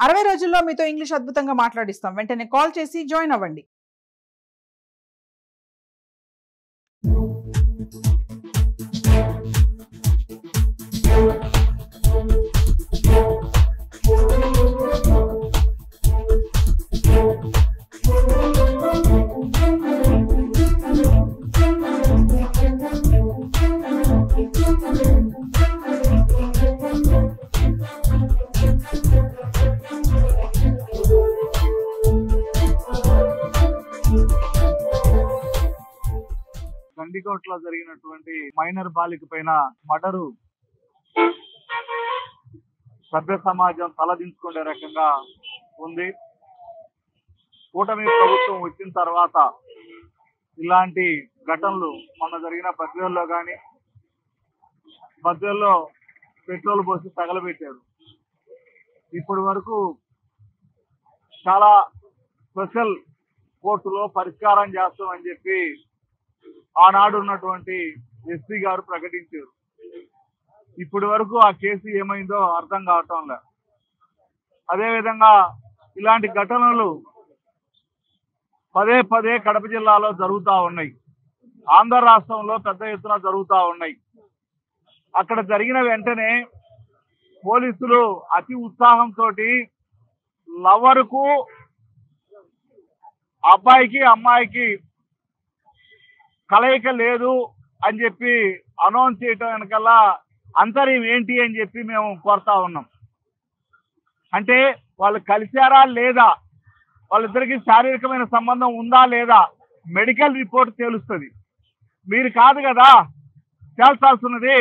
60 రోజుల్లో మీతో ఇంగ్లీష్ అద్భుతంగా మాట్లాడిస్తాం. వెంటనే కాల్ చేసి జాయిన్ అవ్వండి. గండికోటలో జరిగినటువంటి మైనర్ బాలిక పైన మర్డరు సభ్య సమాజం తలదించుకునే రకంగా ఉంది. కూటమి ప్రభుత్వం వచ్చిన తర్వాత ఇలాంటి ఘటనలు మొన్న జరిగిన బద్వేల్లో కానీ బద్వేల్లో పెట్రోల్ పోసి తగలబెట్టారు. ఇప్పటి వరకు చాలా స్పెషల్ కోర్టులో పరిష్కారం చేస్తామని చెప్పి ఆనాడు ఉన్నటువంటి ఎస్పీ గారు ప్రకటించారు. ఇప్పటి వరకు ఆ కేసు ఏమైందో అర్థం కావటం లేదు. అదేవిధంగా ఇలాంటి ఘటనలు పదే పదే కడప జిల్లాలో జరుగుతూ ఉన్నాయి. ఆంధ్ర రాష్ట్రంలో పెద్ద ఎత్తున జరుగుతూ ఉన్నాయి. అక్కడ జరిగిన వెంటనే పోలీసులు అతి ఉత్సాహంతో లవర్కు అబ్బాయికి అమ్మాయికి కలయిక లేదు అని చెప్పి అనౌన్స్ చేయటం వెనకల్లా అంతర్యం ఏంటి అని చెప్పి మేము కోరుతా ఉన్నాం. అంటే వాళ్ళు కలిశారా లేదా, వాళ్ళిద్దరికి శారీరకమైన సంబంధం ఉందా లేదా మెడికల్ రిపోర్ట్ తేలుస్తుంది. మీరు కాదు కదా తేల్చాల్సినది,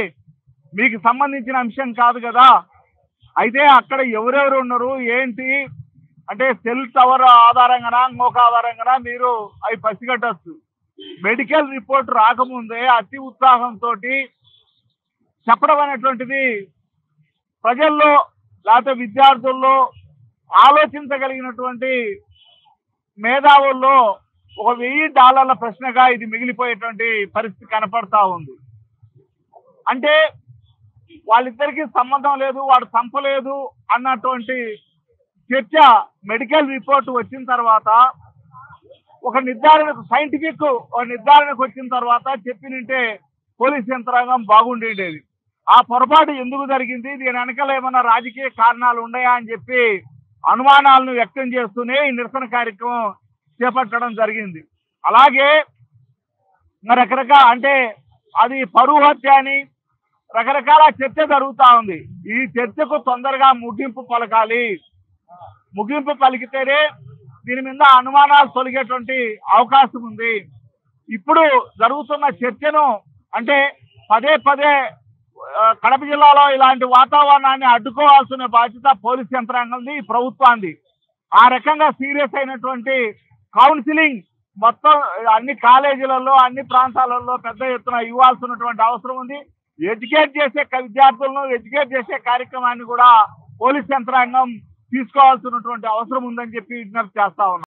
మీకు సంబంధించిన అంశం కాదు కదా. అయితే అక్కడ ఎవరెవరు ఉన్నారు ఏంటి అంటే సెల్ టవర్ ఆధారంగానా ఇంకొక ఆధారంగానా మీరు అవి పసిగట్టచ్చు. మెడికల్ రిపోర్ట్ రాకముందే అతి ఉత్సాహంతో చెప్పడం అనేటువంటిది ప్రజల్లో లేకపోతే విద్యార్థుల్లో ఆలోచించగలిగినటువంటి మేధావుల్లో ఒక $1000 ప్రశ్నగా ఇది మిగిలిపోయేటువంటి పరిస్థితి కనపడతా ఉంది. అంటే వాళ్ళిద్దరికీ సంబంధం లేదు, వాడు చంపలేదు అన్నటువంటి చర్చ మెడికల్ రిపోర్ట్ వచ్చిన తర్వాత ఒక నిర్ధారణకు సైంటిఫిక్ నిర్ధారణకు వచ్చిన తర్వాత చెప్పినంటే పోలీస్ యంత్రాంగం బాగుండేది. ఆ పొరపాటు ఎందుకు జరిగింది, దీని వెనకాల ఏమన్నా రాజకీయ కారణాలు ఉన్నాయా అని చెప్పి అనుమానాలను వ్యక్తం చేస్తూనే ఈ నిరసన కార్యక్రమం చేపట్టడం జరిగింది. అలాగే రకరకాల అంటే అది పరువు హత్య అని రకరకాల చర్చ జరుగుతూ ఉంది. ఈ చర్చకు తొందరగా ముగింపు పలకాలి. ముగింపు పలికితేనే దీని మీద అనుమానాలు తొలగేటువంటి అవకాశం ఉంది. ఇప్పుడు జరుగుతున్న చర్చను అంటే పదే పదే కడప జిల్లాలో ఇలాంటి వాతావరణాన్ని అడ్డుకోవాల్సిన బాధ్యత పోలీస్ యంత్రాంగంది, ప్రభుత్వాన్ని. ఆ రకంగా సీరియస్ అయినటువంటి కౌన్సిలింగ్ మొత్తం అన్ని కాలేజీలలో అన్ని ప్రాంతాలలో పెద్ద ఎత్తున ఇవ్వాల్సినటువంటి అవసరం ఉంది. ఎడ్యుకేట్ చేసే విద్యార్థులను ఎడ్యుకేట్ చేసే కార్యక్రమాన్ని కూడా పోలీస్ యంత్రాంగం తీసుకోవాల్సినటువంటి అవసరం ఉందని చెప్పి విజ్ఞప్తి చేస్తా ఉన్నాం.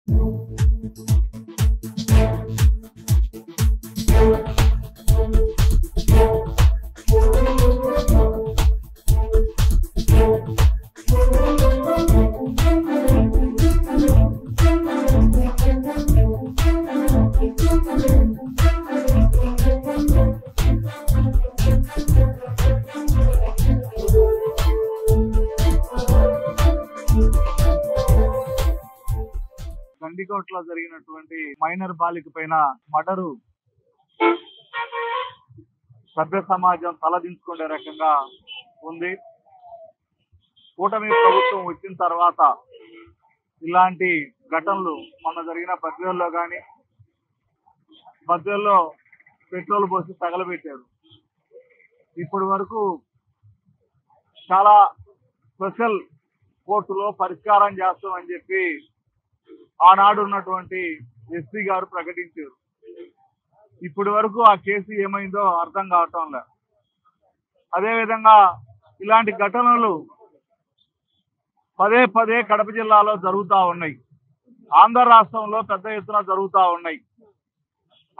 గండికోటలో జరిగినటువంటి మైనర్ బాలిక పైన మర్డరు సభ్య సమాజం తలదించుకునే రకంగా ఉంది. కూటమి ప్రభుత్వం వచ్చిన తర్వాత ఇలాంటి ఘటనలు మొన్న జరిగిన బద్వేల్లో కానీ బద్వేల్లో పెట్రోల్ పోసి తగలబెట్టారు. ఇప్పటి వరకు చాలా స్పెషల్ కోర్టులో పరిష్కారం చేస్తామని చెప్పి ఆనాడు ఉన్నటువంటి ఎస్పీ గారు ప్రకటించారు. ఇప్పటి వరకు ఆ కేసు ఏమైందో అర్థం కావటం లేదు. అదేవిధంగా ఇలాంటి ఘటనలు పదే పదే కడప జిల్లాలో జరుగుతూ ఉన్నాయి. ఆంధ్ర రాష్ట్రంలో పెద్ద ఎత్తున జరుగుతూ ఉన్నాయి.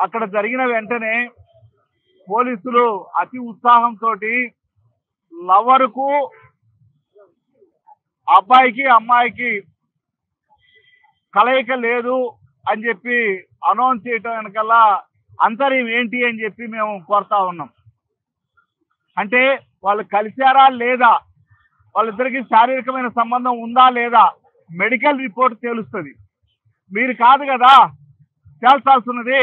అక్కడ జరిగిన వెంటనే పోలీసులు అతి ఉత్సాహంతో లవర్కు అబ్బాయికి అమ్మాయికి కలయిక లేదు అని చెప్పి అనౌన్స్ చేయటం వెనకల్లా అంతర్యం ఏంటి అని చెప్పి మేము కోరుతా ఉన్నాం. అంటే వాళ్ళు కలిశారా లేదా, వాళ్ళిద్దరికి శారీరకమైన సంబంధం ఉందా లేదా మెడికల్ రిపోర్ట్ తేలుస్తుంది. మీరు కాదు కదా తేల్చాల్సినది,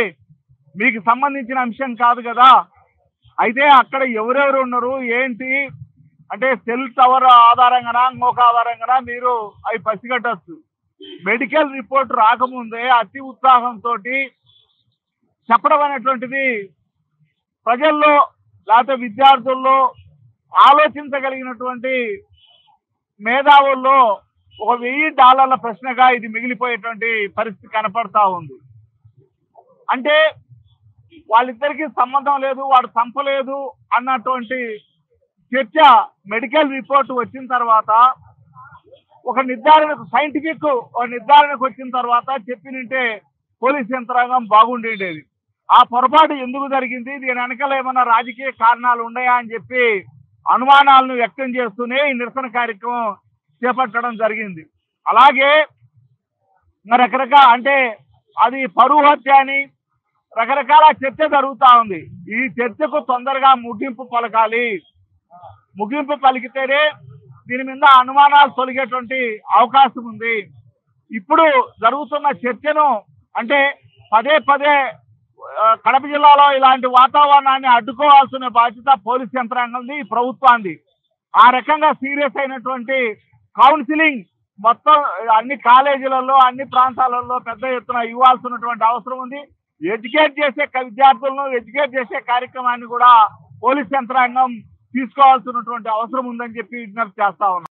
మీకు సంబంధించిన అంశం కాదు కదా. అయితే అక్కడ ఎవరెవరు ఉన్నారు ఏంటి అంటే సెల్ టవర్ ఆధారంగానా ఇంకొక ఆధారంగానా మీరు అవి పసిగట్టచ్చు. మెడికల్ రిపోర్ట్ రాకముందే అతి ఉత్సాహంతో చెప్పడం అనేటువంటిది ప్రజల్లో లేకపోతే విద్యార్థుల్లో ఆలోచించగలిగినటువంటి మేధావుల్లో ఒక $1000 ప్రశ్నగా ఇది మిగిలిపోయేటువంటి పరిస్థితి కనపడతా ఉంది. అంటే వాళ్ళిద్దరికీ సంబంధం లేదు, వాడు చంపలేదు అన్నటువంటి చర్చ మెడికల్ రిపోర్ట్ వచ్చిన తర్వాత ఒక నిర్ధారణకు సైంటిఫిక్ నిర్ధారణకు వచ్చిన తర్వాత చెప్పినంటే పోలీస్ యంత్రాంగం బాగుండేది. ఆ పొరపాటు ఎందుకు జరిగింది, దీని వెనకాల ఏమన్నా రాజకీయ కారణాలు ఉన్నాయా అని చెప్పి అనుమానాలను వ్యక్తం చేస్తూనే ఈ నిరసన కార్యక్రమం చేపట్టడం జరిగింది. అలాగే రకరకాల అంటే అది పరువు హత్య అని రకరకాల చర్చ జరుగుతూ ఉంది. ఈ చర్చకు తొందరగా ముగింపు పలకాలి. ముగింపు పలికితేనే దీని మీద అనుమానాలు తొలగేటువంటి అవకాశం ఉంది. ఇప్పుడు జరుగుతున్న చర్చను అంటే పదే పదే కడప జిల్లాలో ఇలాంటి వాతావరణాన్ని అడ్డుకోవాల్సిన బాధ్యత పోలీస్ యంత్రాంగంది, ప్రభుత్వాన్ని. ఆ రకంగా సీరియస్ అయినటువంటి కౌన్సిలింగ్ మొత్తం అన్ని కాలేజీలలో అన్ని ప్రాంతాలలో పెద్ద ఎత్తున ఇవ్వాల్సినటువంటి అవసరం ఉంది. ఎడ్యుకేట్ చేసే విద్యార్థులను ఎడ్యుకేట్ చేసే కార్యక్రమాన్ని కూడా పోలీస్ యంత్రాంగం తీసుకోవాల్సినటువంటి అవసరం ఉందని చెప్పి విజ్ఞప్తి చేస్తా ఉన్నాం.